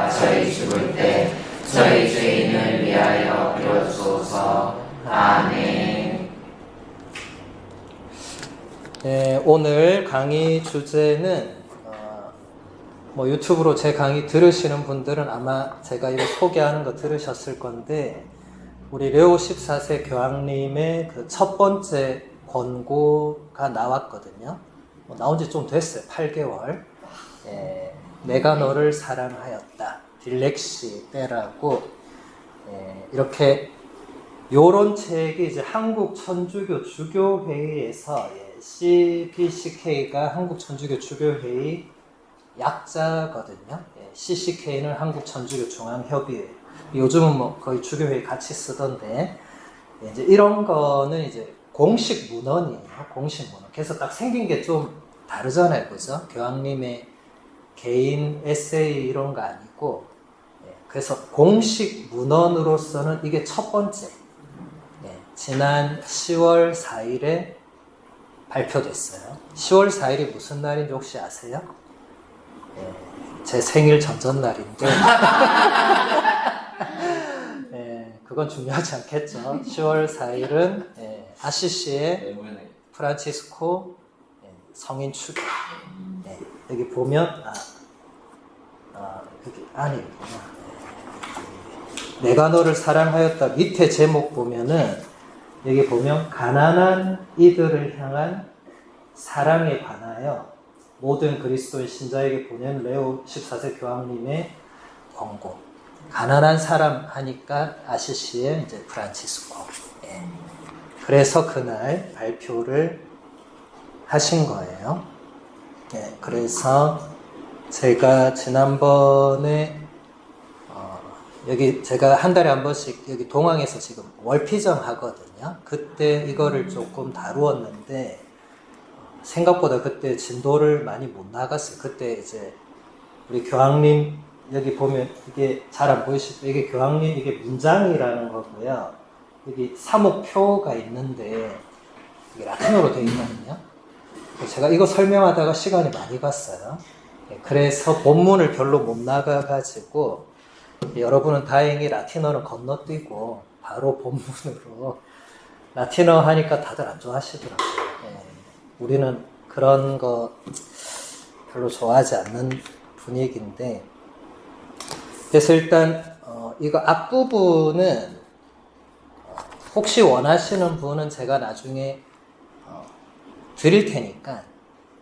때와 저희 죽을 때 저희 죄인을 위하여 빌어주소서. 아멘. 네, 오늘 강의 주제는 유튜브로 제 강의 들으시는 분들은 아마 제가 이거 소개하는 거 들으셨을 건데, 우리 레오 14세 교황님의 그 첫 번째 권고가 나왔거든요. 나온 지 좀 됐어요. 8개월. 내가 너를 사랑하였다. 딜렉시 때라고, 이렇게 요런 책이 이제 한국 천주교 주교회의에서, CPCK가 한국 천주교 주교회의 약자거든요. CCK는 한국 천주교 중앙협의회. 요즘은 거의 주교회의 같이 쓰던데, 이제 이런 거는 이제 공식 문헌이에요. 공식 문헌. 그래서 딱 생긴 게 좀 다르잖아요. 그죠? 교황님의 개인 에세이 이런 거 아니고, 그래서 공식 문헌으로서는 이게 첫 번째. 지난 10월 4일에 발표됐어요. 10월 4일이 무슨 날인지 혹시 아세요? 제 생일 전전날인데 그건 중요하지 않겠죠. 10월 4일은 아시시의 프란치스코 성인 축일. 여기 보면 여기 안에 내가 너를 사랑하였다 밑에 제목 보면은, 여기 보면 가난한 이들을 향한 사랑에 관하여 모든 그리스도인 신자에게 보낸 레오 14세 교황님의 권고. 가난한 사람 하니까 아시시의 이제 프란치스코. 그래서 그날 발표를 하신 거예요. 그래서 제가 지난번에 여기 제가 한 달에 한 번씩 여기 동항에서 지금 월피정 하거든요. 그때 이거를 조금 다루었는데 생각보다 그때 진도를 많이 못 나갔어요. 그때 이제 우리 교황님 여기 보면 이게 잘 안 보이시죠? 이게 교황님 이게 문장이라는 거고요. 여기 사목표가 있는데 이게 라틴어로 되어 있거든요. 제가 이거 설명하다가 시간이 많이 갔어요. 그래서 본문을 별로 못 나가가지고 여러분은 다행히 라틴어는 건너뛰고 바로 본문으로, 라틴어 하니까 다들 안 좋아하시더라고요. 우리는 그런 거 별로 좋아하지 않는 분위기인데, 그래서 일단 이거 앞부분은 혹시 원하시는 분은 제가 나중에 드릴 테니까,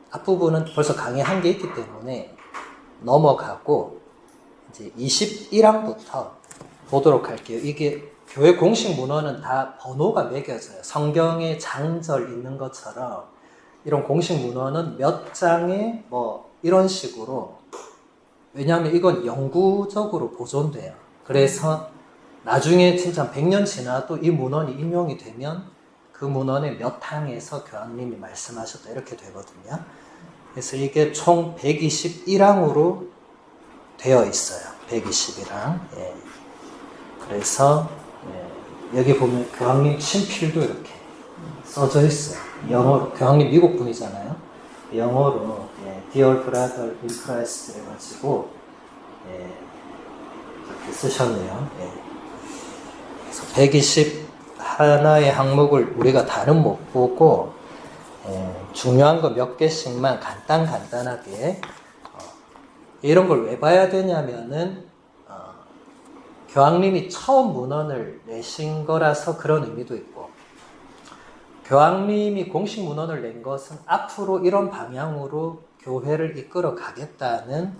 앞부분은 벌써 강의 한 게 있기 때문에 넘어가고 이제 21항부터 보도록 할게요. 이게 교회 공식 문헌은 다 번호가 매겨져요. 성경에 장절 있는 것처럼 이런 공식 문헌은 몇 장에 이런 식으로, 왜냐하면 이건 영구적으로 보존돼요. 그래서 나중에 진짜 100년 지나도 이 문헌이 인용이 되면 그 문헌의 몇 항에서 교황님이 말씀하셨다 이렇게 되거든요. 그래서 이게 총 121항으로 되어 있어요. 121항. 그래서 여기 보면 교황님 친필도 이렇게 써져 있어요. 영어로. 교황님 미국 분이잖아요. 영어로 Dear Brother in Christ 해가지고 이렇게 쓰셨네요. 그래서 121의 항목을 우리가 다는 못 보고 중요한 거 몇 개씩만 간단하게, 이런 걸 왜 봐야 되냐면은 교황님이 처음 문헌을 내신 거라서 그런 의미도 있고, 교황님이 공식 문헌을 낸 것은 앞으로 이런 방향으로 교회를 이끌어 가겠다는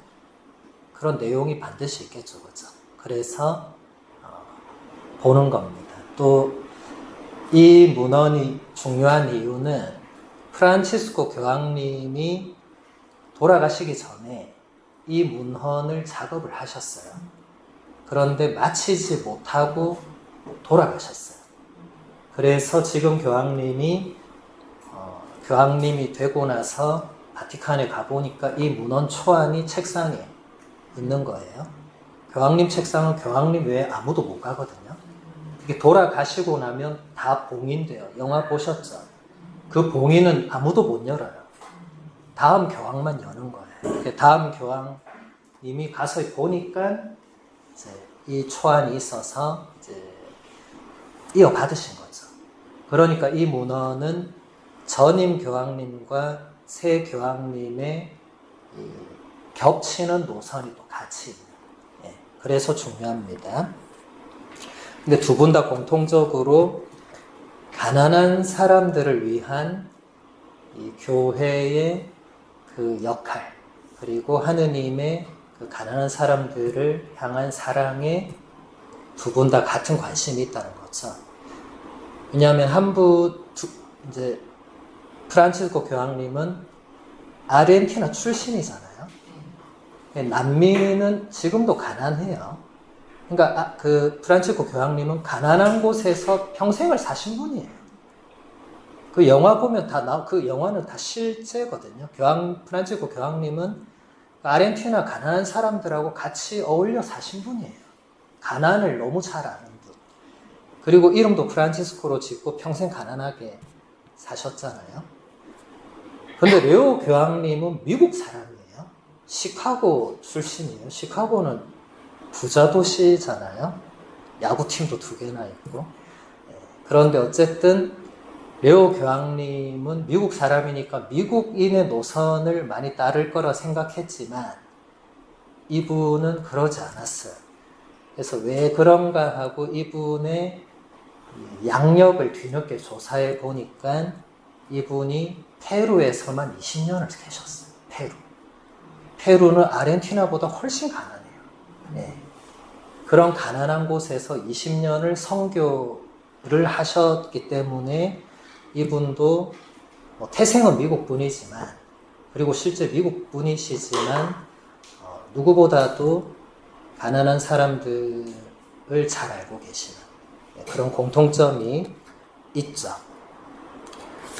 그런 내용이 반드시 있겠죠. 그죠? 그래서 보는 겁니다. 또 이 문헌이 중요한 이유는 프란치스코 교황님이 돌아가시기 전에 이 문헌을 작업을 하셨어요. 그런데 마치지 못하고 돌아가셨어요. 그래서 지금 교황님이 되고 나서 바티칸에 가보니까 이 문헌 초안이 책상에 있는 거예요. 교황님 책상은 교황님 외에 아무도 못 가거든요. 이게 돌아가시고 나면 다 봉인돼요. 영화 보셨죠? 그 봉인은 아무도 못 열어요. 다음 교황만 여는 거예요. 다음 교황 이미 가서 보니까 이제 이 초안이 있어서 이제 이어받으신 거죠. 그러니까 이 문헌은 전임 교황님과 새 교황님의 겹치는 노선이 또 같이 있는. 예, 그래서 중요합니다. 근데 두 분 다 공통적으로 가난한 사람들을 위한 이 교회의 그 역할, 그리고 하느님의 그 가난한 사람들을 향한 사랑에 두 분 다 같은 관심이 있다는 거죠. 왜냐하면 이제 프란치스코 교황님은 아르헨티나 출신이잖아요. 남미는 지금도 가난해요. 그러니까 그 프란치스코 교황님은 가난한 곳에서 평생을 사신 분이에요. 그 영화 보면 그 영화는 다 실제거든요. 프란치스코 교황님은 아르헨티나 가난한 사람들하고 같이 어울려 사신 분이에요. 가난을 너무 잘 아는 분. 그리고 이름도 프란치스코로 짓고 평생 가난하게 사셨잖아요. 근데 레오 교황님은 미국 사람이에요. 시카고 출신이에요. 시카고는 부자 도시잖아요. 야구팀도 2개나 있고. 그런데 어쨌든 레오 교황님은 미국 사람이니까 미국인의 노선을 많이 따를 거라 생각했지만 이분은 그러지 않았어요. 그래서 왜 그런가 하고 이분의 양력을 뒤늦게 조사해 보니까 이분이 페루에서만 20년을 계셨어요. 페루는 아르헨티나보다 훨씬 가난해요. 네. 그런 가난한 곳에서 20년을 선교를 하셨기 때문에 이분도 태생은 미국 분이지만, 그리고 실제 미국 분이시지만 누구보다도 가난한 사람들을 잘 알고 계시는 그런 공통점이 있죠.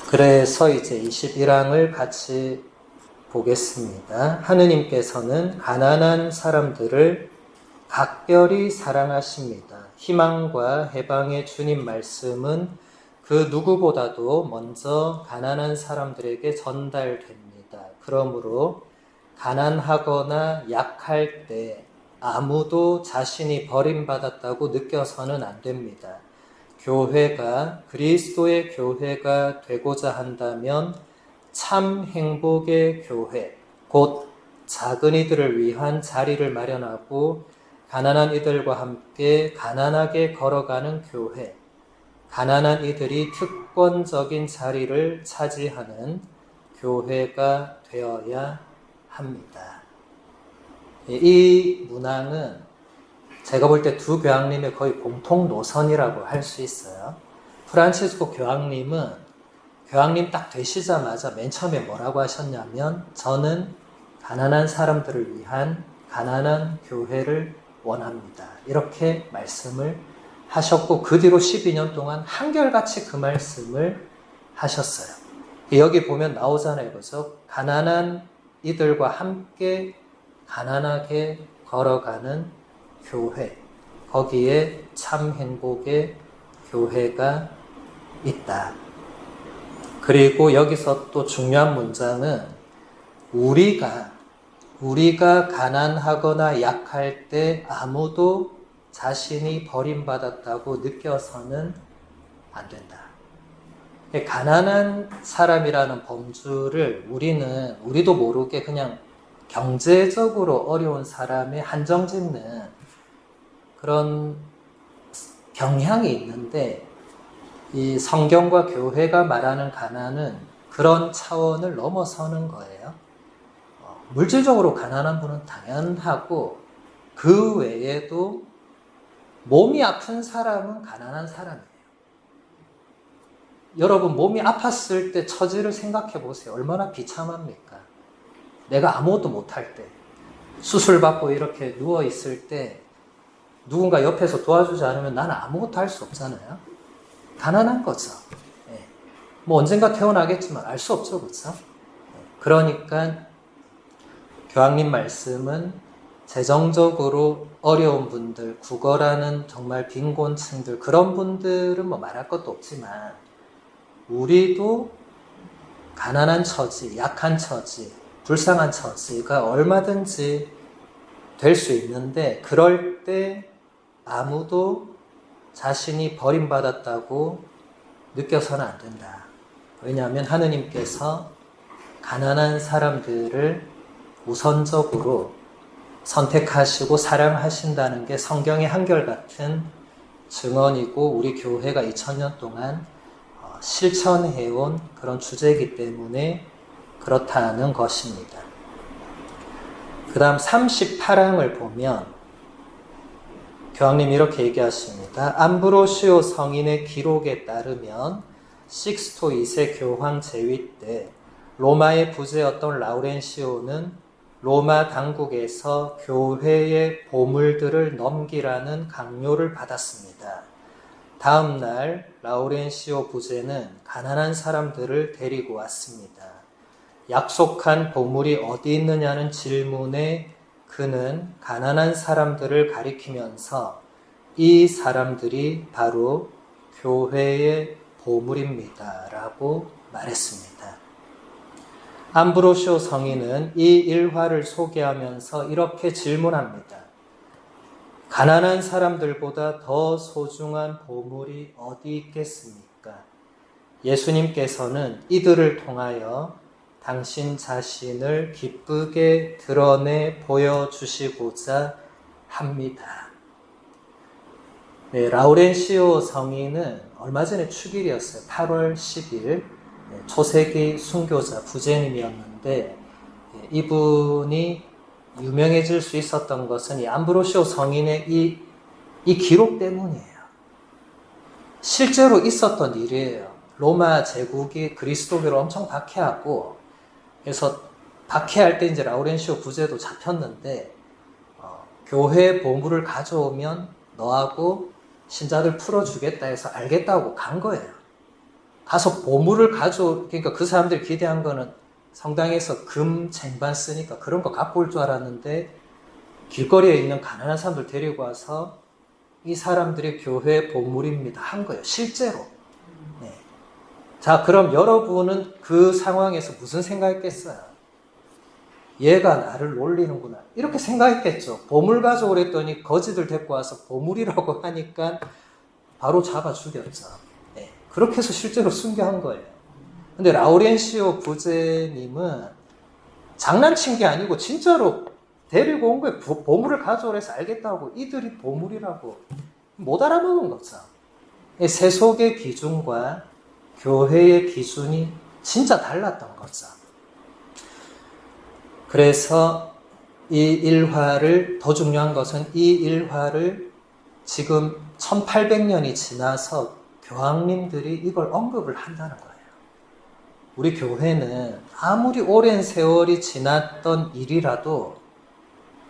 그래서 이제 21항을 같이 보겠습니다. 하느님께서는 가난한 사람들을 각별히 사랑하십니다. 희망과 해방의 주님 말씀은 그 누구보다도 먼저 가난한 사람들에게 전달됩니다. 그러므로 가난하거나 약할 때 아무도 자신이 버림받았다고 느껴서는 안 됩니다. 교회가 그리스도의 교회가 되고자 한다면 참 행복의 교회, 곧 작은 이들을 위한 자리를 마련하고 가난한 이들과 함께 가난하게 걸어가는 교회, 가난한 이들이 특권적인 자리를 차지하는 교회가 되어야 합니다. 이 문항은 제가 볼 때 두 교황님의 거의 공통 노선이라고 할 수 있어요. 프란치스코 교황님은 교황님 딱 되시자마자 맨 처음에 뭐라고 하셨냐면, 저는 가난한 사람들을 위한 가난한 교회를 원합니다. 이렇게 말씀을 하셨고, 그 뒤로 12년 동안 한결같이 그 말씀을 하셨어요. 여기 보면 나오잖아요. 그죠? 가난한 이들과 함께 가난하게 걸어가는 교회, 거기에 참 행복의 교회가 있다. 그리고 여기서 또 중요한 문장은 우리가 가난하거나 약할 때 아무도 자신이 버림받았다고 느껴서는 안 된다. 가난한 사람이라는 범주를 우리도 모르게 그냥 경제적으로 어려운 사람에 한정짓는 그런 경향이 있는데, 이 성경과 교회가 말하는 가난은 그런 차원을 넘어서는 거예요. 물질적으로 가난한 분은 당연하고, 그 외에도 몸이 아픈 사람은 가난한 사람이에요. 여러분, 몸이 아팠을 때 처지를 생각해 보세요. 얼마나 비참합니까? 내가 아무것도 못할 때, 수술받고 이렇게 누워있을 때 누군가 옆에서 도와주지 않으면 나는 아무것도 할 수 없잖아요. 가난한 거죠. 뭐 언젠가 태어나겠지만 알 수 없죠. 그렇죠? 그러니까 교황님 말씀은 재정적으로 어려운 분들, 구걸하는 정말 빈곤층들, 그런 분들은 뭐 말할 것도 없지만 우리도 가난한 처지, 약한 처지, 불쌍한 처지가 얼마든지 될 수 있는데 그럴 때 아무도 자신이 버림받았다고 느껴서는 안 된다. 왜냐하면 하느님께서 가난한 사람들을 우선적으로 선택하시고 사랑하신다는 게 성경의 한결같은 증언이고 우리 교회가 2000년 동안 실천해온 그런 주제이기 때문에 그렇다는 것입니다. 그 다음 38항을 보면 교황님이 이렇게 얘기하십니다. 암브로시오 성인의 기록에 따르면 식스토 2세 교황 재위 때 로마의 부제였던 라우렌시오는 로마 당국에서 교회의 보물들을 넘기라는 강요를 받았습니다. 다음 날 라우렌시오 부제는 가난한 사람들을 데리고 왔습니다. 약속한 보물이 어디 있느냐는 질문에 그는 가난한 사람들을 가리키면서 이 사람들이 바로 교회의 보물입니다. 라고 말했습니다. 암브로시오 성인은 이 일화를 소개하면서 이렇게 질문합니다. 가난한 사람들보다 더 소중한 보물이 어디 있겠습니까? 예수님께서는 이들을 통하여 당신 자신을 기쁘게 드러내 보여주시고자 합니다. 네, 라우렌시오 성인은 얼마 전에 축일이었어요. 8월 10일 초세기 순교자 부제님이었는데 이분이 유명해질 수 있었던 것은 이 암브로시오 성인의 이 기록 때문이에요. 실제로 있었던 일이에요. 로마 제국이 그리스도교를 엄청 박해하고 그래서 박해할 때 이제 라우렌시오 부제도 잡혔는데 교회 보물을 가져오면 너하고 신자들 풀어주겠다 해서 알겠다고 간 거예요. 가서 보물을 그러니까 그 사람들이 기대한 거는 성당에서 금 쟁반 쓰니까 그런 거 갖고 올 줄 알았는데 길거리에 있는 가난한 사람들 데리고 와서 이 사람들이 교회 보물입니다 한 거예요. 실제로. 네. 자, 그럼 여러분은 그 상황에서 무슨 생각했겠어요? 얘가 나를 놀리는구나. 이렇게 생각했겠죠. 보물 가져오랬더니 거지들 데리고 와서 보물이라고 하니까 바로 잡아 죽였죠. 네. 그렇게 해서 실제로 순교한 거예요. 근데 라우렌시오 부제님은 장난친 게 아니고 진짜로 데리고 온 거예요. 보물을 가져오래서 알겠다고. 이들이 보물이라고. 못 알아먹은 거죠. 세속의 기준과 교회의 기준이 진짜 달랐던 거죠. 그래서 이 일화를, 더 중요한 것은 이 일화를 지금 1800년이 지나서 교황님들이 이걸 언급을 한다는 거예요. 우리 교회는 아무리 오랜 세월이 지났던 일이라도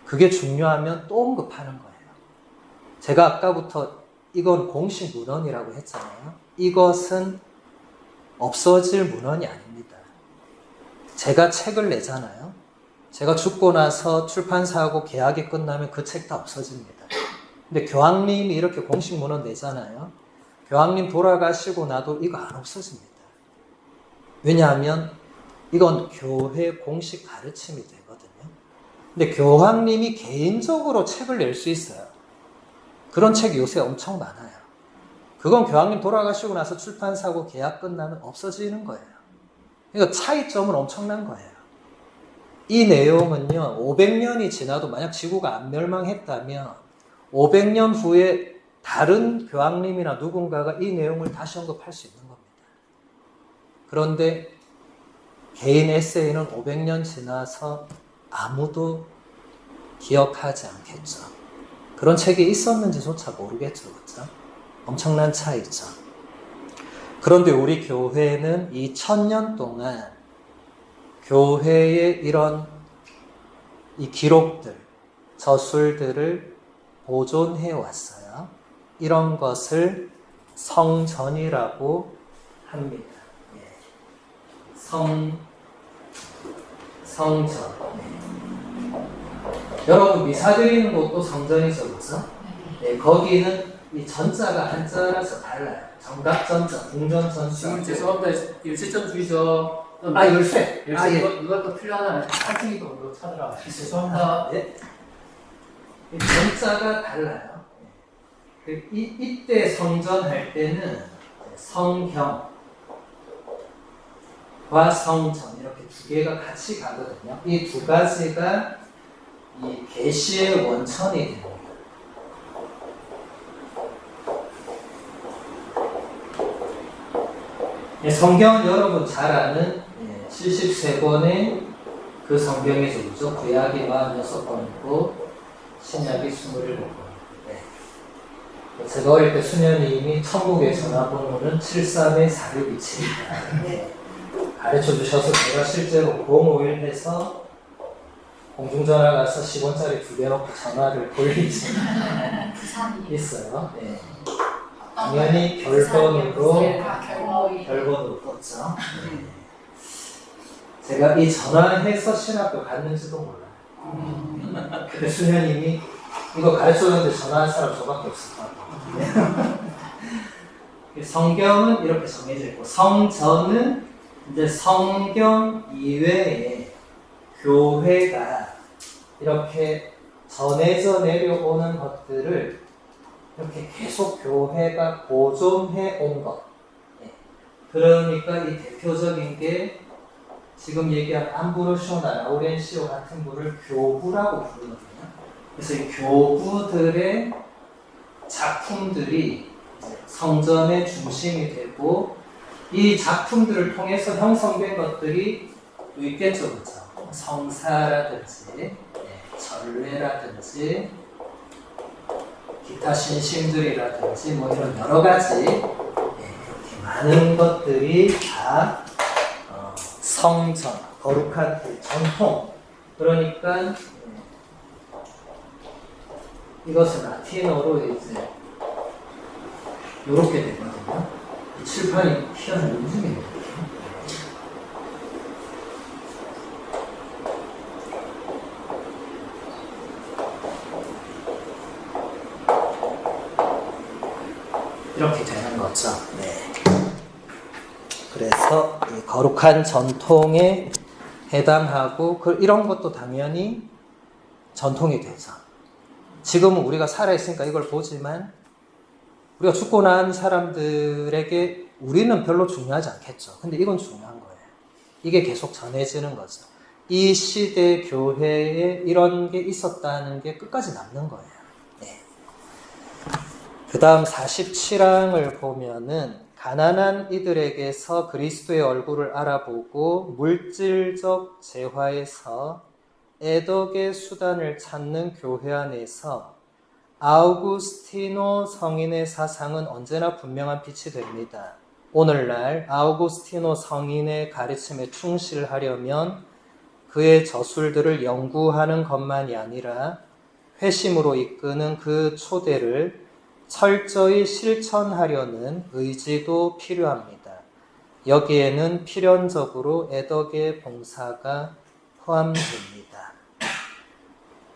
그게 중요하면 또 언급하는 거예요. 제가 아까부터 이건 공식 문헌이라고 했잖아요. 이것은 없어질 문헌이 아닙니다. 제가 책을 내잖아요. 제가 죽고 나서 출판사하고 계약이 끝나면 그 책 다 없어집니다. 근데 교황님이 이렇게 공식 문헌 내잖아요. 교황님 돌아가시고 나도 이거 안 없어집니다. 왜냐하면 이건 교회 공식 가르침이 되거든요. 근데 교황님이 개인적으로 책을 낼 수 있어요. 그런 책이 요새 엄청 많아요. 그건 교황님 돌아가시고 나서 출판사하고 계약 끝나면 없어지는 거예요. 그러니까 차이점은 엄청난 거예요. 이 내용은요, 500년이 지나도 만약 지구가 안 멸망했다면 500년 후에 다른 교황님이나 누군가가 이 내용을 다시 언급할 수 있는 겁니다. 그런데 개인 에세이는 500년 지나서 아무도 기억하지 않겠죠. 그런 책이 있었는지조차 모르겠죠. 그렇죠? 엄청난 차이죠. 그런데 우리 교회는 2000년 동안 교회의 이런 이 기록들, 저술들을 보존해 왔어요. 이런 것을 성전이라고 합니다. 성전. 여러분 미사 드리는 곳도 성전이죠, 그렇죠? 네, 거기는 이 전자가 한자라서 달라요. 정각전자, 궁전전자. 지금 죄송합니다. 열쇠 주시죠. 열쇠. 열쇠 누가 또 필요하나? 한층이 또 찾으라. 죄송합니다. 네. 이 전자가 달라요. 이때 성전할 때는 성경과 성전 이렇게 두 개가 같이 가거든요. 이 두 가지가 이 계시의 원천이 됩니다. 성경은 여러분 잘 아는 73권의 그 성경의 조죠. 구약이 46권이고 신약이 27권. 제가 어릴 때 수녀님이 천국의 전화번호는 732 462입니다. 가르쳐 주셔서 제가 실제로 051 해서 공중전화 가서 10원짜리 2개 넣고 전화를 돌린 적이 있어요. 네. 당연히 결번으로 떴죠. 네. 제가 이 전화해서 신학교 갔는지도 몰라요. 근데 수녀님이 이거 가르쳐줬는데 전화한 사람 저밖에 없을 것 같아요. 성경은 이렇게 정해져 있고 성전은 이제 성경 이외에 교회가 이렇게 전해져 내려오는 것들을 이렇게 계속 교회가 보존해 온 것. 그러니까 이 대표적인 게 지금 얘기한 암브로시오나 라우렌시오 같은 분을 교부라고 부르거든요. 그래서 이 교부들의 작품들이 성전의 중심이 되고 이 작품들을 통해서 형성된 것들이 또 있겠죠, 그렇죠? 성사라든지 전례라든지 기타 신심들이라든지 뭐 이런 여러 가지 이렇게 많은 것들이 다 성전, 거룩한 전통. 그러니까 이것은 라틴어로 이제 이렇게 되거든요. 이 칠판이 희한한 움직임이에요. 이렇게 되는 거죠. 네. 그래서 이 거룩한 전통에 해당하고 이런 것도 당연히 전통이 되죠. 지금은 우리가 살아있으니까 이걸 보지만 우리가 죽고 난 사람들에게 우리는 별로 중요하지 않겠죠. 근데 이건 중요한 거예요. 이게 계속 전해지는 거죠. 이 시대 교회에 이런 게 있었다는 게 끝까지 남는 거예요. 네. 그 다음 47항을 보면은 가난한 이들에게서 그리스도의 얼굴을 알아보고 물질적 재화에서 애덕의 수단을 찾는 교회 안에서 아우구스티노 성인의 사상은 언제나 분명한 빛이 됩니다. 오늘날 아우구스티노 성인의 가르침에 충실하려면 그의 저술들을 연구하는 것만이 아니라 회심으로 이끄는 그 초대를 철저히 실천하려는 의지도 필요합니다. 여기에는 필연적으로 애덕의 봉사가 포함됩니다.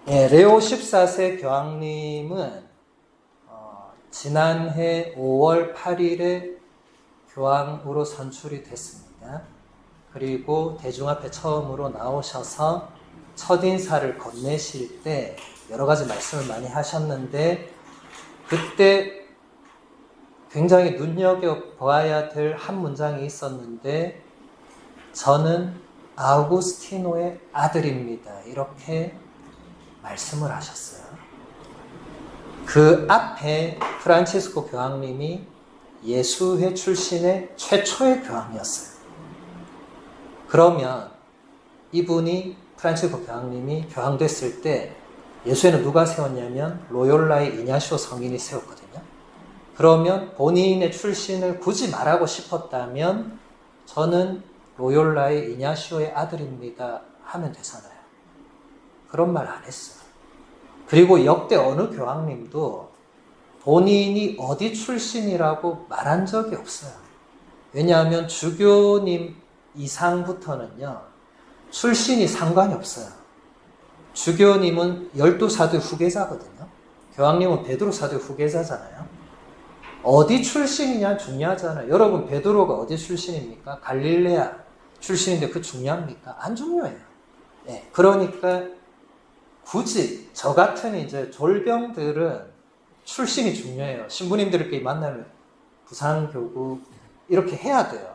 레오 14세 교황님은 지난해 5월 8일에 교황으로 선출이 됐습니다. 그리고 대중 앞에 처음으로 나오셔서 첫인사를 건네실 때 여러 가지 말씀을 많이 하셨는데 그때 굉장히 눈여겨봐야 될 한 문장이 있었는데 저는 아우구스티노의 아들입니다. 이렇게 말씀을 하셨어요. 그 앞에 프란치스코 교황님이 예수회 출신의 최초의 교황이었어요. 그러면 이분이 프란치스코 교황님이 교황됐을 때 예수회는 누가 세웠냐면 로욜라의 이냐시오 성인이 세웠거든요. 그러면 본인의 출신을 굳이 말하고 싶었다면 저는 로욜라의 이냐시오의 아들입니다 하면 되잖아요. 그런 말 안 했어요. 그리고 역대 어느 교황님도 본인이 어디 출신이라고 말한 적이 없어요. 왜냐하면 주교님 이상부터는요 출신이 상관이 없어요. 주교님은 12사도의 후계자거든요. 교황님은 베드로 사도의 후계자잖아요. 어디 출신이냐 중요하잖아요. 여러분 베드로가 어디 출신입니까? 갈릴레아 출신인데 그 중요합니까? 안 중요해요. 네, 그러니까 굳이 저 같은 이제 졸병들은 출신이 중요해요. 신부님들끼리 만나면 부상교구 이렇게 해야 돼요.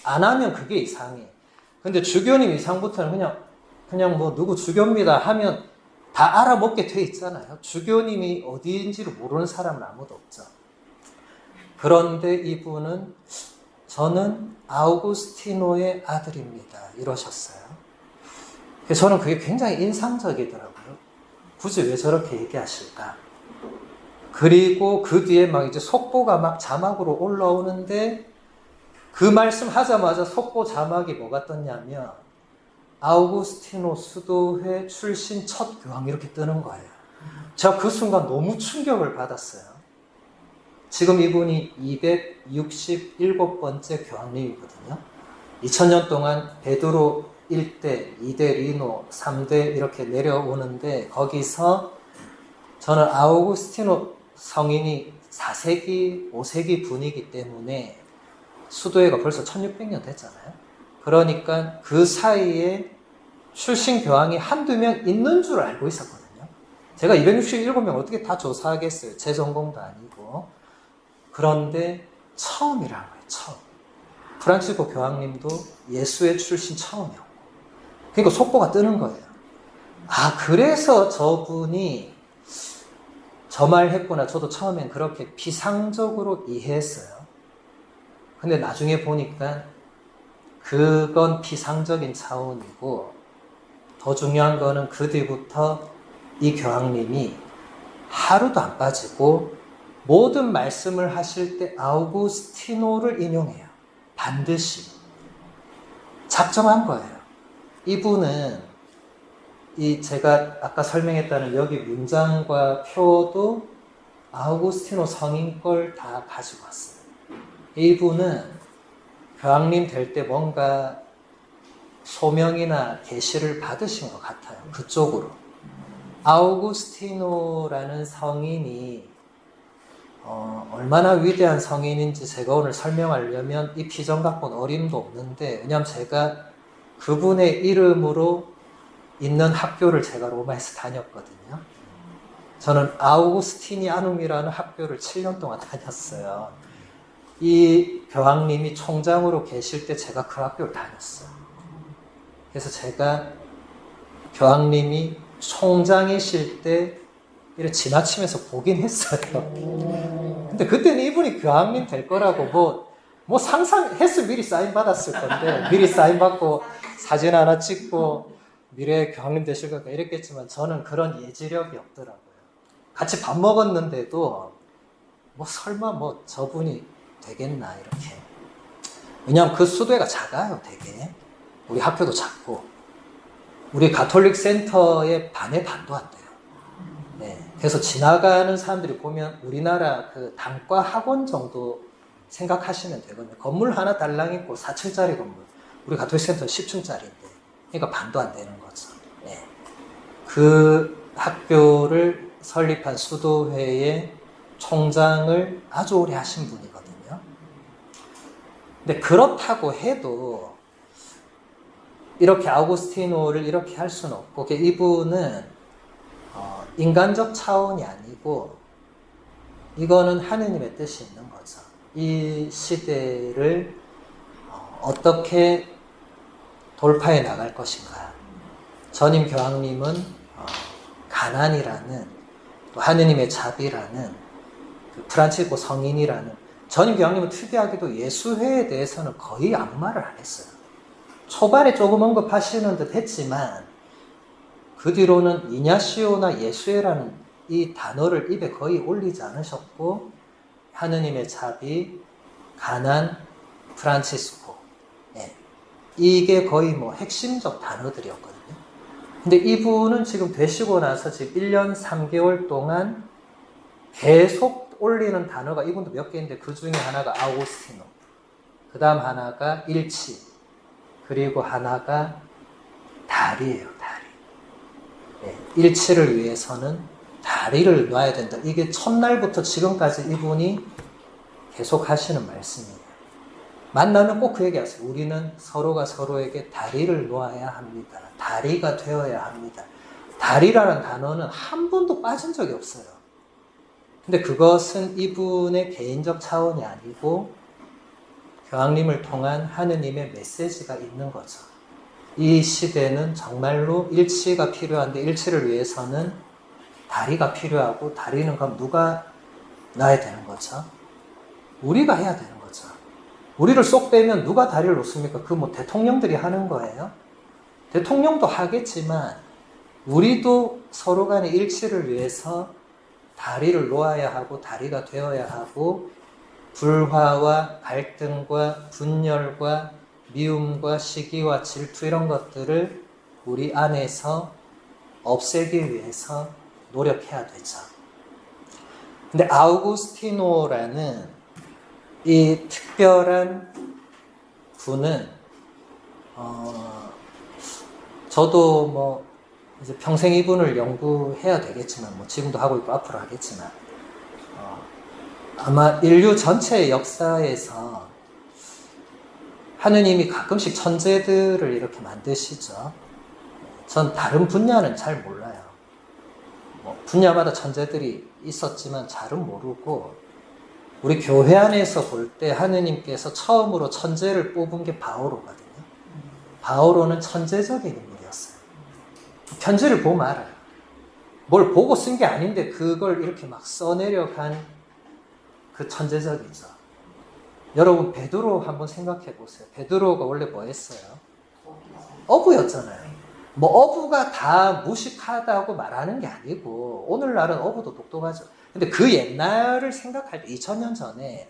안 하면 그게 이상해. 근데 주교님 이상부터는 그냥 뭐 누구 주교입니다 하면 다 알아먹게 돼 있잖아요. 주교님이 어디인지를 모르는 사람은 아무도 없죠. 그런데 이분은 저는 아우구스티노의 아들입니다. 이러셨어요. 그래서 저는 그게 굉장히 인상적이더라고요. 굳이 왜 저렇게 얘기하실까? 그리고 그 뒤에 막 이제 속보가 막 자막으로 올라오는데 그 말씀 하자마자 속보 자막이 뭐가 떴냐면 아우구스티노 수도회 출신 첫 교황 이렇게 뜨는 거예요. 제가 그 순간 너무 충격을 받았어요. 지금 이분이 267번째 교황님이거든요. 2000년 동안 베드로 1대, 2대 리노, 3대 이렇게 내려오는데 거기서 저는 아우구스티노 성인이 4세기, 5세기 분이기 때문에 수도회가 벌써 1600년 됐잖아요. 그러니까 그 사이에 출신 교황이 한두 명 있는 줄 알고 있었거든요. 제가 267명 어떻게 다 조사하겠어요. 제 전공도 아니고. 그런데 처음이라는 거예요. 처음. 프란치스코 교황님도 예수의 출신 처음이었고. 그러니까 속보가 뜨는 거예요. 아, 그래서 저분이 저 말 했구나. 저도 처음엔 그렇게 피상적으로 이해했어요. 근데 나중에 보니까 그건 피상적인 차원이고 더 중요한 거는 그 뒤부터 이 교황님이 하루도 안 빠지고 모든 말씀을 하실 때 아우구스티노를 인용해요. 반드시. 작정한 거예요. 이분은 제가 아까 설명했다는 여기 문장과 표도 아우구스티노 성인 걸 다 가지고 왔어요. 이분은 교황님 될 때 뭔가 소명이나 계시를 받으신 것 같아요. 그쪽으로. 아우구스티노라는 성인이 얼마나 위대한 성인인지 제가 오늘 설명하려면 이 피정 갖고는 어림도 없는데, 왜냐하면 제가 그분의 이름으로 있는 학교를 제가 로마에서 다녔거든요. 저는 아우구스티니아눔이라는 학교를 7년 동안 다녔어요. 이 교황님이 총장으로 계실 때 제가 그 학교를 다녔어요. 그래서 제가 교황님이 총장이실 때 이렇게 지나치면서 보긴 했어요. 근데 그때는 이분이 교황님 될 거라고 뭐 상상했으면 미리 사인 받았을 건데, 미리 사인 받고 사진 하나 찍고 미래의 교황님 되실 거니까 이랬겠지만 저는 그런 예지력이 없더라고요. 같이 밥 먹었는데도 설마 저분이 되겠나 이렇게. 왜냐하면 그 수도회가 작아요. 되게. 우리 학교도 작고 우리 가톨릭 센터의 반의 반도 안 돼요. 네. 그래서 지나가는 사람들이 보면 우리나라 그 단과 학원 정도 생각하시면 되거든요. 건물 하나 달랑 있고 4층짜리 건물. 우리 가톨릭 센터는 10층짜리인데 그러니까 반도 안 되는 거죠. 네. 그 학교를 설립한 수도회의 총장을 아주 오래 하신 분이거든요. 근데 그렇다고 해도 이렇게 아우구스티노를 이렇게 할 수는 없고, 이분은 인간적 차원이 아니고 이거는 하느님의 뜻이 있는 거죠. 이 시대를 어떻게 돌파해 나갈 것인가. 전임 교황님은 가난이라는, 또 하느님의 자비라는, 프란치스코 성인이라는, 전임 교황님은 특이하게도 예수회에 대해서는 거의 아무 말을 안 했어요. 초반에 조금 언급하시는 듯 했지만 그 뒤로는 이냐시오나 예수회라는 이 단어를 입에 거의 올리지 않으셨고, 하느님의 자비, 가난, 프란치스코, 네. 이게 거의 핵심적 단어들이었거든요. 근데 이분은 지금 되시고 나서 지금 1년 3개월 동안 계속 올리는 단어가, 이분도 몇 개인데 그 중에 하나가 아우구스티노, 그 다음 하나가 일치, 그리고 하나가 다리예요. 다리. 네. 일치를 위해서는 다리를 놔야 된다. 이게 첫날부터 지금까지 이분이 계속 하시는 말씀이에요. 만나면 꼭 그 얘기하세요. 우리는 서로가 서로에게 다리를 놓아야 합니다. 다리가 되어야 합니다. 다리라는 단어는 한 번도 빠진 적이 없어요. 근데 그것은 이분의 개인적 차원이 아니고 교황님을 통한 하느님의 메시지가 있는 거죠. 이 시대는 정말로 일치가 필요한데 일치를 위해서는 다리가 필요하고 다리는 그럼 누가 놔야 되는 거죠? 우리가 해야 되는 거죠. 우리를 쏙 빼면 누가 다리를 놓습니까? 그 뭐 대통령들이 하는 거예요? 대통령도 하겠지만 우리도 서로 간의 일치를 위해서 다리를 놓아야 하고 다리가 되어야 하고 불화와 갈등과 분열과 미움과 시기와 질투 이런 것들을 우리 안에서 없애기 위해서 노력해야 되죠. 근데 아우구스티노라는 이 특별한 분은 저도 뭐 이제 평생 이분을 연구해야 되겠지만 뭐 지금도 하고 있고 앞으로 하겠지만 아마 인류 전체의 역사에서 하느님이 가끔씩 천재들을 이렇게 만드시죠. 전 다른 분야는 잘 몰라요. 뭐 분야마다 천재들이 있었지만 잘은 모르고 우리 교회 안에서 볼 때 하느님께서 처음으로 천재를 뽑은 게 바오로거든요. 바오로는 천재적인 인물이었어요. 편지를 보면 알아요. 뭘 보고 쓴 게 아닌데 그걸 이렇게 막 써내려간 그 천재적이죠. 여러분 베드로 한번 생각해 보세요. 베드로가 원래 뭐 했어요? 어부였잖아요. 뭐 어부가 다 무식하다고 말하는 게 아니고 오늘날은 어부도 똑똑하죠. 근데 그 옛날을 생각할 때 2000년 전에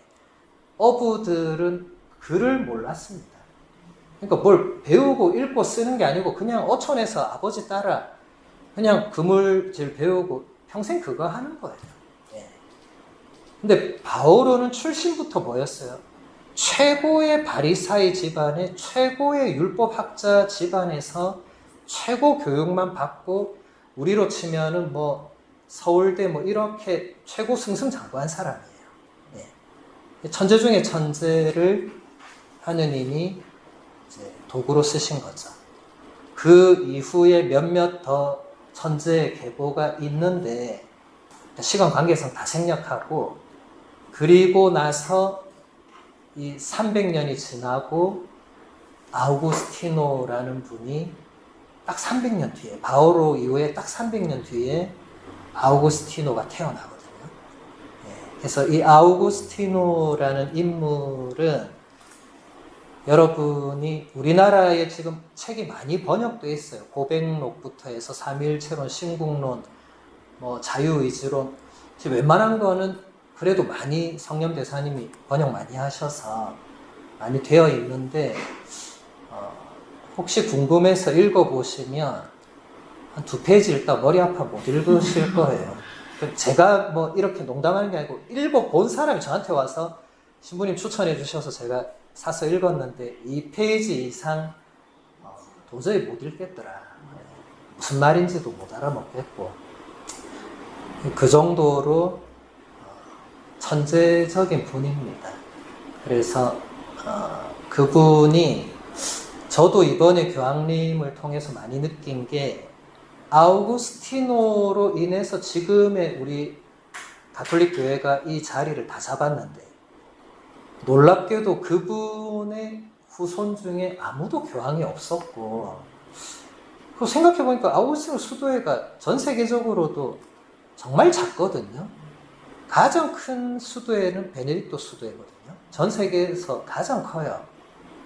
어부들은 글을 몰랐습니다. 그러니까 뭘 배우고 읽고 쓰는 게 아니고 그냥 어촌에서 아버지 따라 그냥 그물질 배우고 평생 그거 하는 거예요. 예. 근데 바오로는 출신부터 뭐였어요? 최고의 바리사이 집안의 최고의 율법학자 집안에서 최고 교육만 받고 우리로 치면은 뭐 서울대 뭐 이렇게 최고 승승장구한 사람이에요. 예. 천재 중에 천재를 하느님이 이제 도구로 쓰신 거죠. 그 이후에 몇몇 더 천재의 계보가 있는데 시간 관계상 다 생략하고 그리고 나서 이 300년이 지나고 아우구스티노라는 분이 딱 300년 뒤에 바오로 이후에 딱 300년 뒤에 아우구스티노가 태어나거든요. 예, 그래서 이 아우구스티노라는 인물은 여러분이 우리나라에 지금 책이 많이 번역되어 있어요. 고백록부터 해서 삼위일체론, 신국론, 뭐 자유의지론. 지금 웬만한 거는 그래도 많이 성념대사님이 번역 많이 하셔서 많이 되어 있는데 혹시 궁금해서 읽어보시면 한 2페이지 읽다 머리 아파 못 읽으실 거예요. 제가 뭐 이렇게 농담하는 게 아니고 읽어본 사람이 저한테 와서 신부님 추천해 주셔서 제가 사서 읽었는데 2페이지 이상 도저히 못 읽겠더라. 무슨 말인지도 못 알아먹겠고 그 정도로 천재적인 분입니다. 그래서 그분이 저도 이번에 교황님을 통해서 많이 느낀 게 아우구스티노로 인해서 지금의 우리 가톨릭 교회가 이 자리를 다 잡았는데 놀랍게도 그분의 후손 중에 아무도 교황이 없었고 그 생각해보니까 아우구스티노 수도회가 전 세계적으로도 정말 작거든요. 가장 큰 수도회는 베네딕토 수도회거든요. 전 세계에서 가장 커요.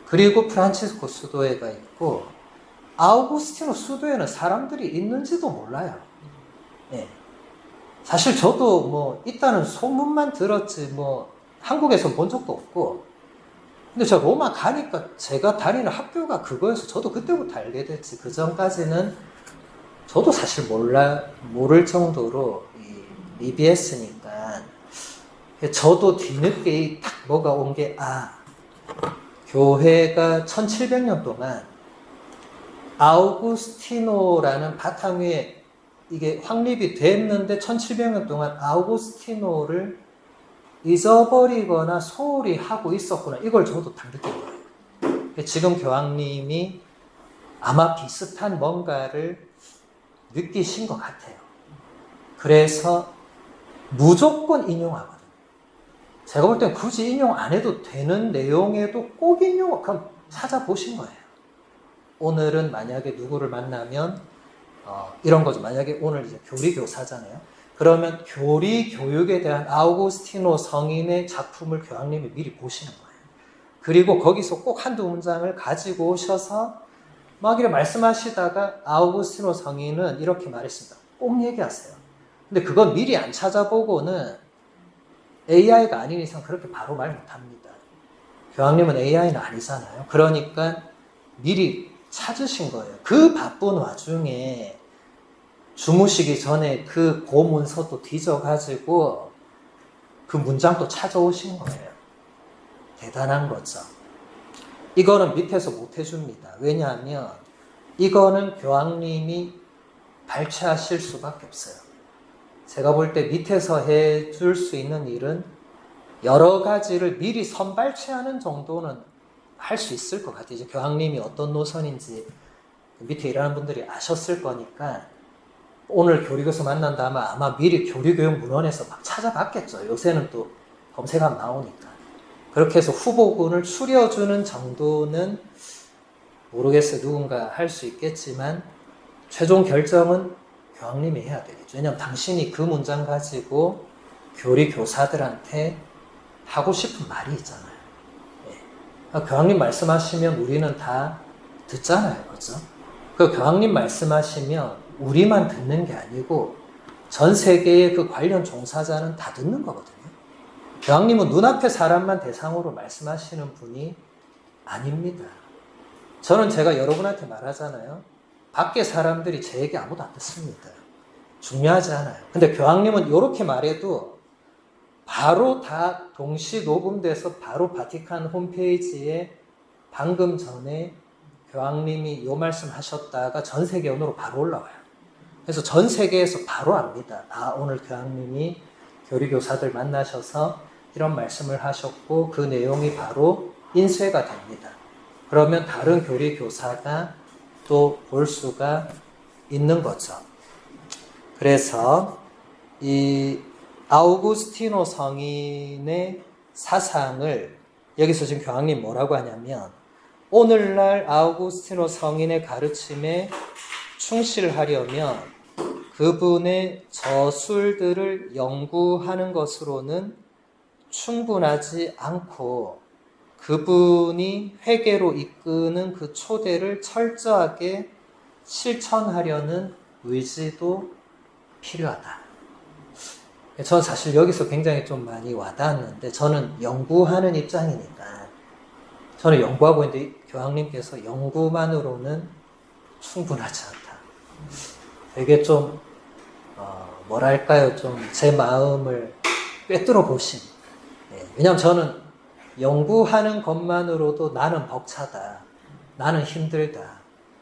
그리고 프란치스코 수도회가 있고 아우구스티노 수도회는 사람들이 있는지도 몰라요. 예. 사실 저도 뭐 있다는 소문만 들었지 뭐 한국에서 본 적도 없고 근데 저 로마 가니까 제가 다니는 학교가 그거여서 저도 그때부터 알게 됐지 그 전까지는 저도 사실 모를 정도로 이 EBS니까 저도 뒤늦게 딱 뭐가 온 게 교회가 1700년 동안 아우구스티노라는 바탕 위에 이게 확립이 됐는데 1700년 동안 아우구스티노를 잊어버리거나 소홀히 하고 있었구나. 이걸 저도 딱 느낀 거예요. 지금 교황님이 아마 비슷한 뭔가를 느끼신 것 같아요. 그래서 무조건 인용하거든요. 제가 볼 땐 굳이 인용 안 해도 되는 내용에도 꼭 인용을 그럼 찾아보신 거예요. 오늘은 만약에 누구를 만나면 이런 거죠. 만약에 오늘 이제 교리 교사잖아요. 그러면 교리 교육에 대한 아우구스티노 성인의 작품을 교황님이 미리 보시는 거예요. 그리고 거기서 꼭 한두 문장을 가지고 오셔서 막 이렇게 말씀하시다가 아우구스티노 성인은 이렇게 말했습니다. 꼭 얘기하세요. 근데 그건 미리 안 찾아보고는 AI가 아닌 이상 그렇게 바로 말 못합니다. 교황님은 AI는 아니잖아요. 그러니까 미리 찾으신 거예요. 그 바쁜 와중에 주무시기 전에 그 고문서도 뒤져가지고 그 문장도 찾아오신 거예요. 대단한 거죠. 이거는 밑에서 못 해줍니다. 왜냐하면 이거는 교황님이 발췌하실 수밖에 없어요. 제가 볼 때 밑에서 해줄 수 있는 일은 여러 가지를 미리 선발췌하는 정도는 할 수 있을 것 같아요. 이제 교황님이 어떤 노선인지 밑에 일하는 분들이 아셨을 거니까 오늘 교리교사 만난다면 아마 미리 교리교육 문헌에서 막 찾아봤겠죠. 요새는 또 검색하면 나오니까. 그렇게 해서 후보군을 추려주는 정도는 모르겠어요. 누군가 할 수 있겠지만 최종 결정은 교황님이 해야 되겠죠. 왜냐하면 당신이 그 문장 가지고 교리 교사들한테 하고 싶은 말이 있잖아요. 예. 교황님 말씀하시면 우리는 다 듣잖아요. 그죠? 그 교황님 말씀하시면 우리만 듣는 게 아니고 전 세계의 그 관련 종사자는 다 듣는 거거든요. 교황님은 눈앞의 사람만 대상으로 말씀하시는 분이 아닙니다. 저는 제가 여러분한테 말하잖아요. 밖에 사람들이 제 얘기 아무도 안 듣습니다. 중요하지 않아요. 근데 교황님은 이렇게 말해도 바로 다 동시 녹음돼서 바로 바티칸 홈페이지에 방금 전에 교황님이 이 말씀 하셨다가 전 세계 언어로 바로 올라와요. 그래서 전 세계에서 바로 압니다. 오늘 교황님이 교리교사들 만나셔서 이런 말씀을 하셨고 그 내용이 바로 인쇄가 됩니다. 그러면 다른 교리교사가 또 볼 수가 있는 거죠. 그래서 이 아우구스티노 성인의 사상을 여기서 지금 교황님 뭐라고 하냐면 오늘날 아우구스티노 성인의 가르침에 충실하려면 그분의 저술들을 연구하는 것으로는 충분하지 않고 그분이 회개로 이끄는 그 초대를 철저하게 실천하려는 의지도 필요하다. 저는 사실 여기서 굉장히 좀 많이 와닿았는데 저는 연구하는 입장이니까 저는 연구하고 있는데 교황님께서 연구만으로는 충분하지 않다. 되게 좀 뭐랄까요, 좀 제 마음을 꿰뚫어 보신. 왜냐하면 저는 연구하는 것만으로도 나는 벅차다, 나는 힘들다,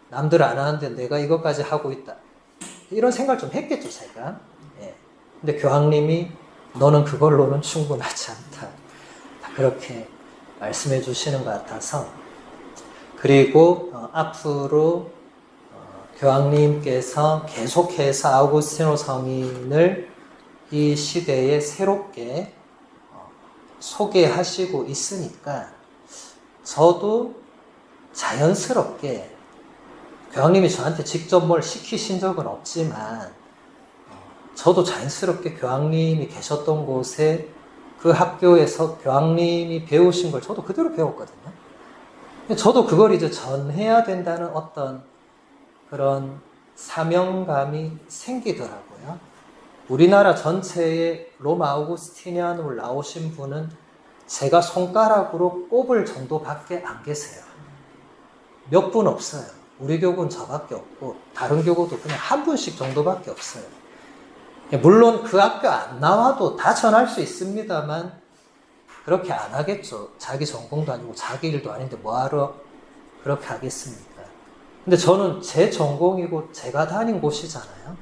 남들 안 하는데 내가 이것까지 하고 있다, 이런 생각을 좀 했겠죠 제가. 근데 교황님이 너는 그걸로는 충분하지 않다, 그렇게 말씀해 주시는 것 같아서. 그리고 앞으로 교황님께서 계속해서 아우구스티노 성인을 이 시대에 새롭게 소개하시고 있으니까 저도 자연스럽게 교황님이 저한테 직접 뭘 시키신 적은 없지만 저도 자연스럽게 교황님이 계셨던 곳에 그 학교에서 교황님이 배우신 걸 저도 그대로 배웠거든요. 저도 그걸 이제 전해야 된다는 어떤 그런 사명감이 생기더라고요. 우리나라 전체에 로마 아우구스티니안으로 나오신 분은 제가 손가락으로 꼽을 정도밖에 안 계세요. 몇 분 없어요. 우리 교구는 저밖에 없고 다른 교구도 그냥 한 분씩 정도밖에 없어요. 물론 그 학교 안 나와도 다 전할 수 있습니다만 그렇게 안 하겠죠. 자기 전공도 아니고 자기 일도 아닌데 뭐하러 그렇게 하겠습니까? 근데 저는 제 전공이고 제가 다닌 곳이잖아요.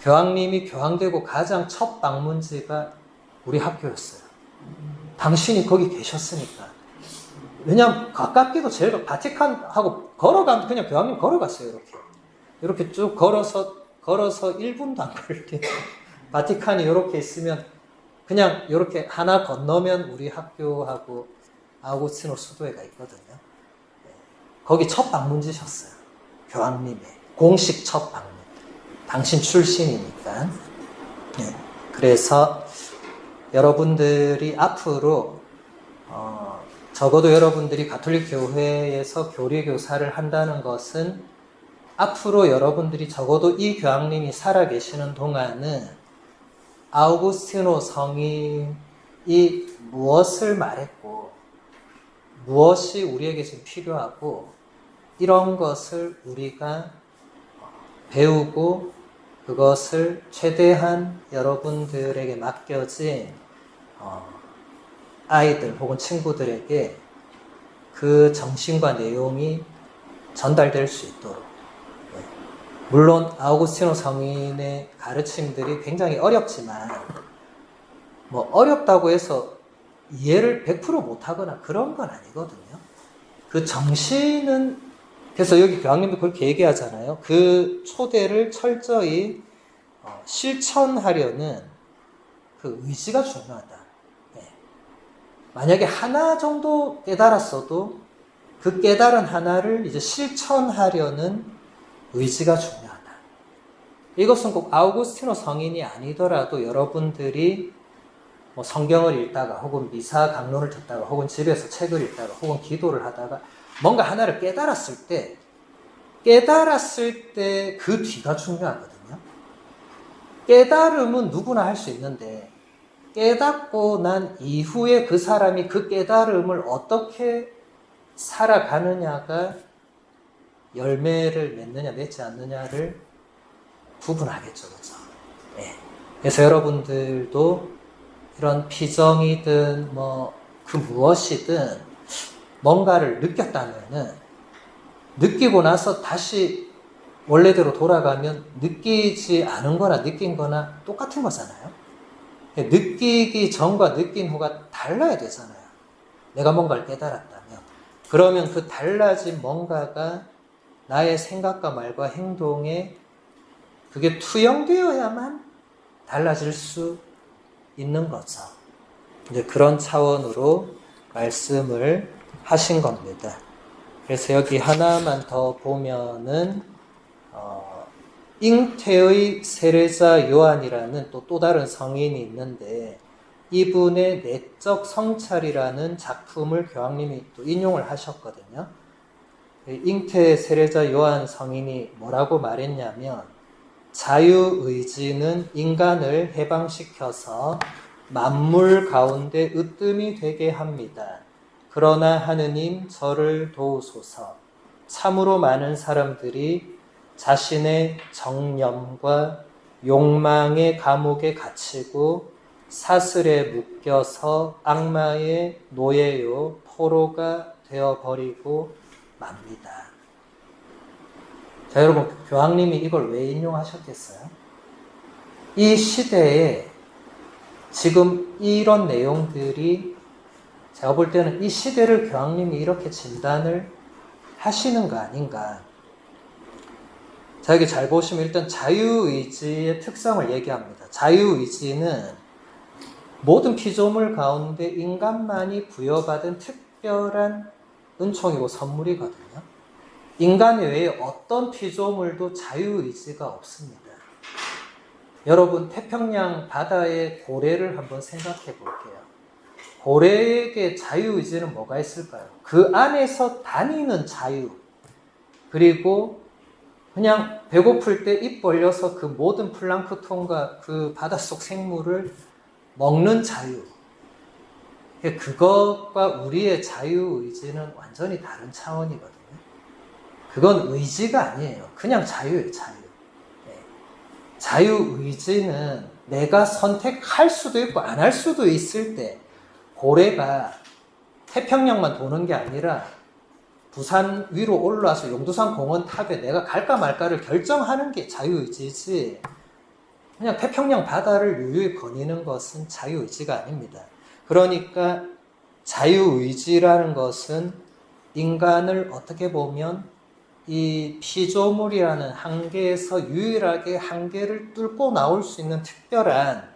교황님이 교황되고 가장 첫 방문지가 우리 학교였어요. 당신이 거기 계셨으니까. 왜냐면 가깝기도 제일 바티칸하고 걸어가면 그냥 교황님 걸어갔어요. 이렇게. 이렇게 쭉 걸어서 1분도 안 걸려요. 바티칸이 이렇게 있으면 그냥 이렇게 하나 건너면 우리 학교하고 아우구스티노 수도회가 있거든요. 거기 첫 방문지셨어요. 교황님의 공식 첫 방문. 당신 출신이니까. 그래서 여러분들이 앞으로 적어도 여러분들이 가톨릭 교회에서 교리교사를 한다는 것은 앞으로 여러분들이 적어도 이 교황님이 살아계시는 동안은 아우구스티노 성인이 무엇을 말했고 무엇이 우리에게 지금 필요하고 이런 것을 우리가 배우고 그것을 최대한 여러분들에게 맡겨진 아이들 혹은 친구들에게 그 정신과 내용이 전달될 수 있도록. 물론 아우구스티노 성인의 가르침들이 굉장히 어렵지만 뭐 어렵다고 해서 이해를 100% 못하거나 그런 건 아니거든요. 그 정신은, 그래서 여기 교황님도 그렇게 얘기하잖아요. 그 초대를 철저히 실천하려는 그 의지가 중요하다. 만약에 하나 정도 깨달았어도 그 깨달은 하나를 이제 실천하려는 의지가 중요하다. 이것은 꼭 아우구스티노 성인이 아니더라도 여러분들이 뭐 성경을 읽다가 혹은 미사 강론을 듣다가 혹은 집에서 책을 읽다가 혹은 기도를 하다가 뭔가 하나를 깨달았을 때 그 뒤가 중요하거든요. 깨달음은 누구나 할 수 있는데 깨닫고 난 이후에 그 사람이 그 깨달음을 어떻게 살아가느냐가 열매를 맺느냐 맺지 않느냐를 구분하겠죠. 그렇죠? 그래서 여러분들도 이런 피정이든 뭐 그 무엇이든 뭔가를 느꼈다면은 느끼고 나서 다시 원래대로 돌아가면 느끼지 않은 거나 느낀 거나 똑같은 거잖아요. 느끼기 전과 느낀 후가 달라야 되잖아요. 내가 뭔가를 깨달았다면. 그러면 그 달라진 뭔가가 나의 생각과 말과 행동에 그게 투영되어야만 달라질 수 있는 거죠. 이제 그런 차원으로 말씀을 하신 겁니다. 그래서 여기 하나만 더 보면은 잉태의 세례자 요한이라는 또 다른 성인이 있는데 이분의 내적 성찰이라는 작품을 교황님이 또 인용을 하셨거든요. 잉태 세례자 요한 성인이 뭐라고 말했냐면 자유의지는 인간을 해방시켜서 만물 가운데 으뜸이 되게 합니다. 그러나 하느님 저를 도우소서. 참으로 많은 사람들이 자신의 정념과 욕망의 감옥에 갇히고 사슬에 묶여서 악마의 노예요 포로가 되어버리고 맙니다. 자, 여러분, 교황님이 이걸 왜 인용하셨겠어요? 이 시대에 지금 이런 내용들이 제가 볼 때는 이 시대를 교황님이 이렇게 진단을 하시는 거 아닌가. 자, 여기 잘 보시면 일단 자유의지의 특성을 얘기합니다. 자유의지는 모든 피조물 가운데 인간만이 부여받은 특별한 은총이고 선물이거든요. 인간 외에 어떤 피조물도 자유의지가 없습니다. 여러분, 태평양 바다의 고래를 한번 생각해 볼게요. 고래에게 자유의지는 뭐가 있을까요? 그 안에서 다니는 자유, 그리고 그냥 배고플 때 입 벌려서 그 모든 플랑크톤과 그 바닷속 생물을 먹는 자유. 그것과 우리의 자유의지는 완전히 다른 차원이거든요. 그건 의지가 아니에요. 그냥 자유예요, 자유. 자유의지는 내가 선택할 수도 있고 안 할 수도 있을 때 고래가 태평양만 도는 게 아니라 부산 위로 올라와서 용두산 공원 탑에 내가 갈까 말까를 결정하는 게 자유의지지, 그냥 태평양 바다를 유유히 거니는 것은 자유의지가 아닙니다. 그러니까 자유의지라는 것은 인간을 어떻게 보면 이 피조물이라는 한계에서 유일하게 한계를 뚫고 나올 수 있는 특별한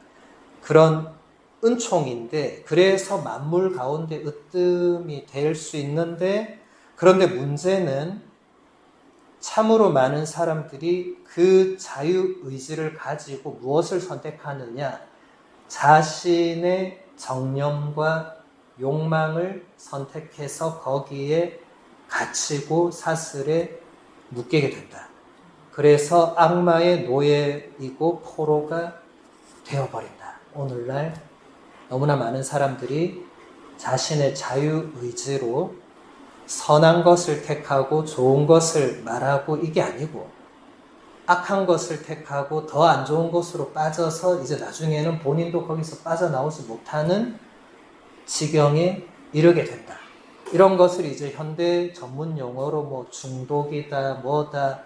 그런 은총인데, 그래서 만물 가운데 으뜸이 될 수 있는데, 그런데 문제는 참으로 많은 사람들이 그 자유의지를 가지고 무엇을 선택하느냐, 자신의 정념과 욕망을 선택해서 거기에 갇히고 사슬에 묶이게 된다. 그래서 악마의 노예이고 포로가 되어버린다. 오늘날 너무나 많은 사람들이 자신의 자유의지로 선한 것을 택하고 좋은 것을 말하고 이게 아니고 악한 것을 택하고 더 안 좋은 것으로 빠져서 이제 나중에는 본인도 거기서 빠져나오지 못하는 지경에 이르게 된다. 이런 것을 이제 현대 전문 용어로 뭐 중독이다, 뭐다,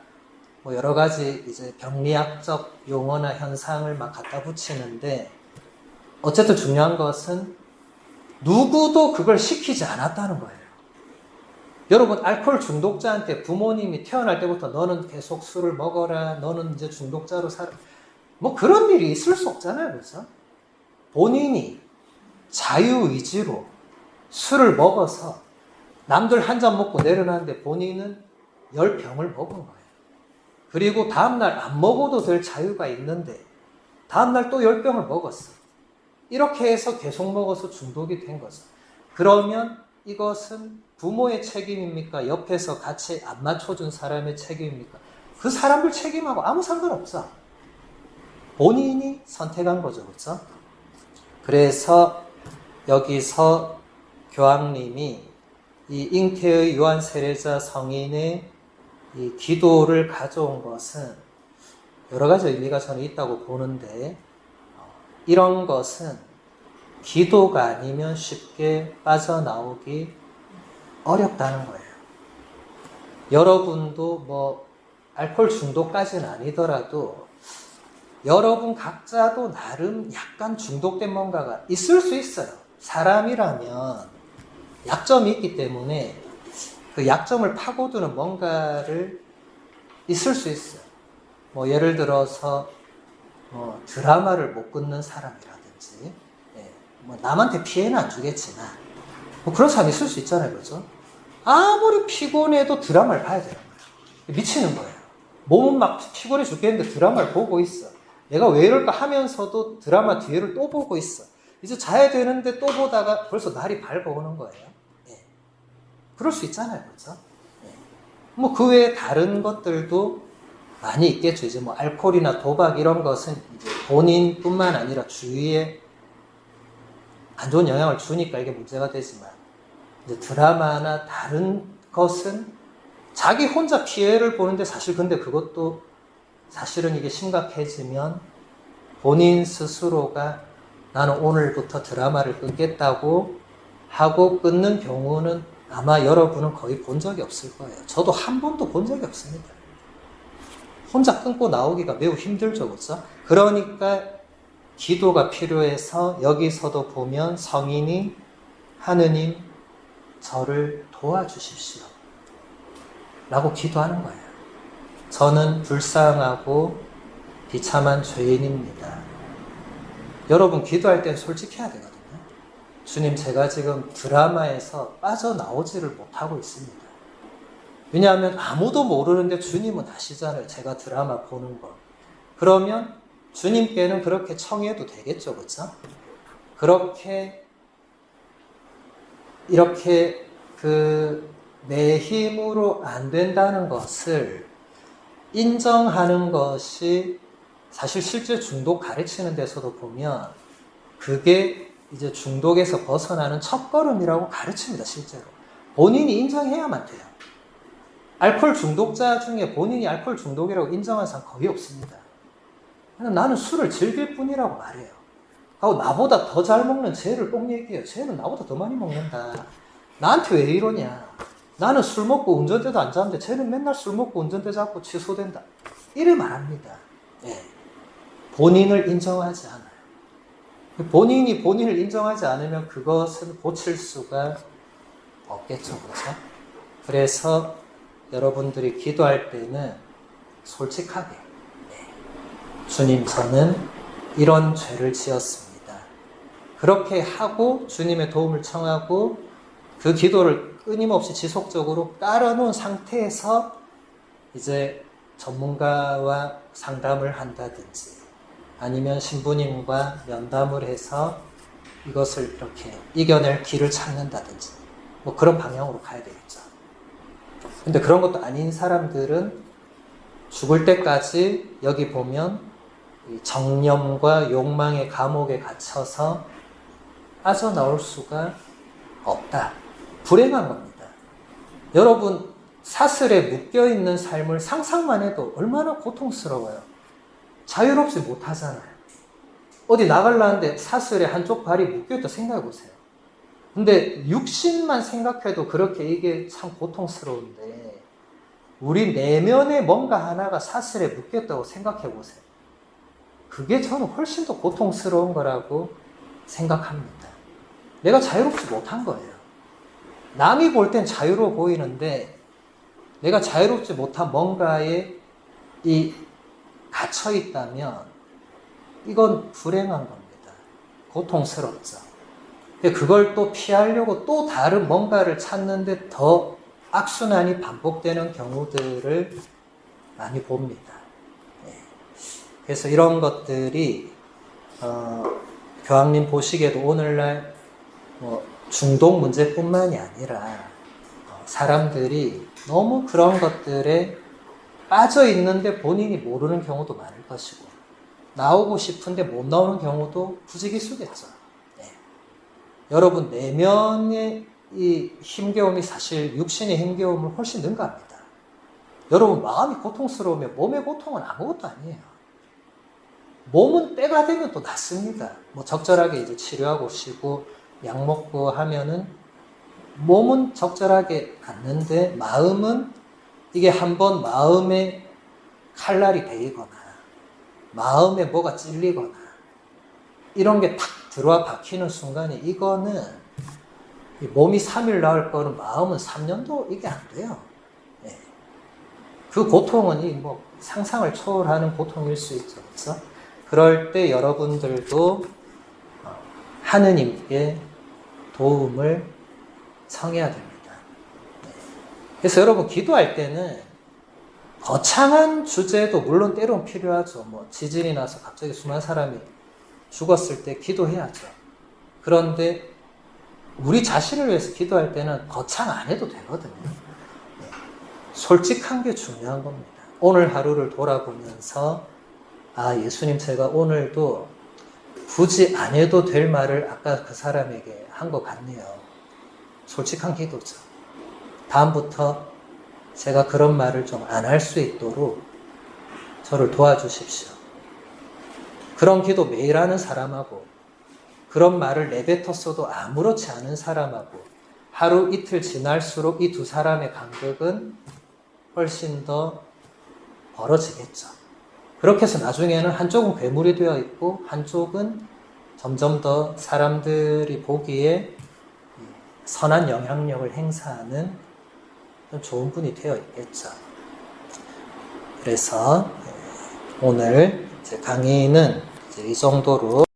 뭐 여러 가지 이제 병리학적 용어나 현상을 막 갖다 붙이는데, 어쨌든 중요한 것은 누구도 그걸 시키지 않았다는 거예요. 여러분, 알코올 중독자한테 부모님이 태어날 때부터 너는 계속 술을 먹어라, 너는 이제 중독자로 살아, 뭐 그런 일이 있을 수 없잖아요. 그래서 본인이 자유의지로 술을 먹어서 남들 한 잔 먹고 내려놨는데 본인은 10병을 먹은 거예요. 그리고 다음날 안 먹어도 될 자유가 있는데 다음날 또 10병을 먹었어. 이렇게 해서 계속 먹어서 중독이 된 거죠. 그러면 이것은 부모의 책임입니까? 옆에서 같이 안 맞춰준 사람의 책임입니까? 그 사람들 책임하고 아무 상관없어. 본인이 선택한 거죠. 그렇죠? 그래서 여기서 교황님이 이 잉태의 요한 세례자 성인의 이 기도를 가져온 것은 여러 가지 의미가 저는 있다고 보는데, 이런 것은 기도가 아니면 쉽게 빠져나오기 어렵다는 거예요. 여러분도 뭐 알코올 중독까지는 아니더라도 여러분 각자도 나름 약간 중독된 뭔가가 있을 수 있어요. 사람이라면 약점이 있기 때문에 그 약점을 파고드는 뭔가를 있을 수 있어요. 뭐 예를 들어서 뭐 드라마를 못 끊는 사람이라든지, 뭐 남한테 피해는 안 주겠지만 뭐 그런 사람이 있을 수 있잖아요. 그죠? 아무리 피곤해도 드라마를 봐야 되는 거예요. 미치는 거예요. 몸은 막 피곤해 죽겠는데 드라마를 보고 있어. 내가 왜 이럴까 하면서도 드라마 뒤에를 또 보고 있어. 이제 자야 되는데 또 보다가 벌써 날이 밝아오는 거예요. 그럴 수 있잖아요. 그렇죠? 뭐 그 외에 다른 것들도 많이 있겠죠. 이제 뭐 알코올이나 도박 이런 것은 이제 본인뿐만 아니라 주위에 안 좋은 영향을 주니까 이게 문제가 되지만, 이제 드라마나 다른 것은 자기 혼자 피해를 보는데, 사실 근데 그것도 사실은 이게 심각해지면 본인 스스로가 나는 오늘부터 드라마를 끊겠다고 하고 끊는 경우는 아마 여러분은 거의 본 적이 없을 거예요. 저도 한 번도 본 적이 없습니다. 혼자 끊고 나오기가 매우 힘들죠. 그렇죠? 그러니까 기도가 필요해서 여기서도 보면 성인이 하느님 저를 도와주십시오 라고 기도하는 거예요. 저는 불쌍하고 비참한 죄인입니다. 여러분 기도할 땐 솔직해야 되거든요. 주님, 제가 지금 드라마에서 빠져나오지를 못하고 있습니다. 왜냐하면 아무도 모르는데 주님은 아시잖아요. 제가 드라마 보는 거. 그러면 주님께는 그렇게 청해도 되겠죠. 그렇죠? 그렇게 이렇게 내 힘으로 안 된다는 것을 인정하는 것이 사실 실제 중독 가르치는 데서도 보면 그게 이제 중독에서 벗어나는 첫걸음이라고 가르칩니다. 실제로. 본인이 인정해야만 돼요. 알코올 중독자 중에 본인이 알코올 중독이라고 인정한 사람 거의 없습니다. 나는 술을 즐길 뿐이라고 말해요. 하고 나보다 더 잘 먹는 쟤를 꼭 얘기해요. 쟤는 나보다 더 많이 먹는다. 나한테 왜 이러냐. 나는 술 먹고 운전대도 안 잡는데 쟤는 맨날 술 먹고 운전대 잡고 취소된다. 이래 말합니다. 본인을 인정하지 않아요. 본인이 본인을 인정하지 않으면 그것은 고칠 수가 없겠죠. 그렇죠? 그래서 여러분들이 기도할 때는 솔직하게, 주님, 저는 이런 죄를 지었습니다. 그렇게 하고 주님의 도움을 청하고 그 기도를 끊임없이 지속적으로 깔아놓은 상태에서 이제 전문가와 상담을 한다든지 아니면 신부님과 면담을 해서 이것을 이렇게 이겨낼 길을 찾는다든지 뭐 그런 방향으로 가야 되겠죠. 근데 그런 것도 아닌 사람들은 죽을 때까지 여기 보면 정념과 욕망의 감옥에 갇혀서 빠져나올 수가 없다. 불행한 겁니다. 여러분, 사슬에 묶여있는 삶을 상상만 해도 얼마나 고통스러워요. 자유롭지 못하잖아요. 어디 나가려는데 사슬에 한쪽 발이 묶여있다 생각해 보세요. 근데 육신만 생각해도 그렇게 이게 참 고통스러운데 우리 내면에 뭔가 하나가 사슬에 묶였다고 생각해 보세요. 그게 저는 훨씬 더 고통스러운 거라고 생각합니다. 내가 자유롭지 못한 거예요. 남이 볼 땐 자유로워 보이는데 내가 자유롭지 못한 뭔가에 갇혀 있다면 이건 불행한 겁니다. 고통스럽죠. 근데 그걸 또 피하려고 또 다른 뭔가를 찾는데 더 악순환이 반복되는 경우들을 많이 봅니다. 그래서 이런 것들이 교황님 보시기에도 오늘날 중독 문제뿐만이 아니라 사람들이 너무 그런 것들에 빠져 있는데 본인이 모르는 경우도 많을 것이고 나오고 싶은데 못 나오는 경우도 부지기수겠죠. 여러분 내면의 이 힘겨움이 사실 육신의 힘겨움을 훨씬 능가합니다. 여러분 마음이 고통스러우면 몸의 고통은 아무것도 아니에요. 몸은 때가 되면 또 낫습니다. 뭐 적절하게 이제 치료하고 쉬고 약 먹고 하면은 몸은 적절하게 낫는데 마음은 이게 한번 마음에 칼날이 베이거나 마음에 뭐가 찔리거나 이런 게 탁 들어와 박히는 순간에 이거는 몸이 3일 나을 거는 마음은 3년도 이게 안 돼요. 그 고통은 뭐 상상을 초월하는 고통일 수 있죠. 그렇죠? 그럴 때 여러분들도 하느님께 도움을 청해야 됩니다. 그래서 여러분 기도할 때는 거창한 주제도 물론 때론 필요하죠. 뭐 지진이 나서 갑자기 수많은 사람이 죽었을 때 기도해야죠. 그런데 우리 자신을 위해서 기도할 때는 거창 안 해도 되거든요. 솔직한 게 중요한 겁니다. 오늘 하루를 돌아보면서 예수님 제가 오늘도 굳이 안 해도 될 말을 아까 그 사람에게 한 것 같네요. 솔직한 기도죠. 다음부터 제가 그런 말을 좀 안 할 수 있도록 저를 도와주십시오. 그런 기도 매일 하는 사람하고 그런 말을 내뱉었어도 아무렇지 않은 사람하고 하루 이틀 지날수록 이 두 사람의 간격은 훨씬 더 벌어지겠죠. 그렇게 해서 나중에는 한쪽은 괴물이 되어 있고 한쪽은 점점 더 사람들이 보기에 선한 영향력을 행사하는 좋은 분이 되어 있겠죠. 그래서 오늘 강의는 이 정도로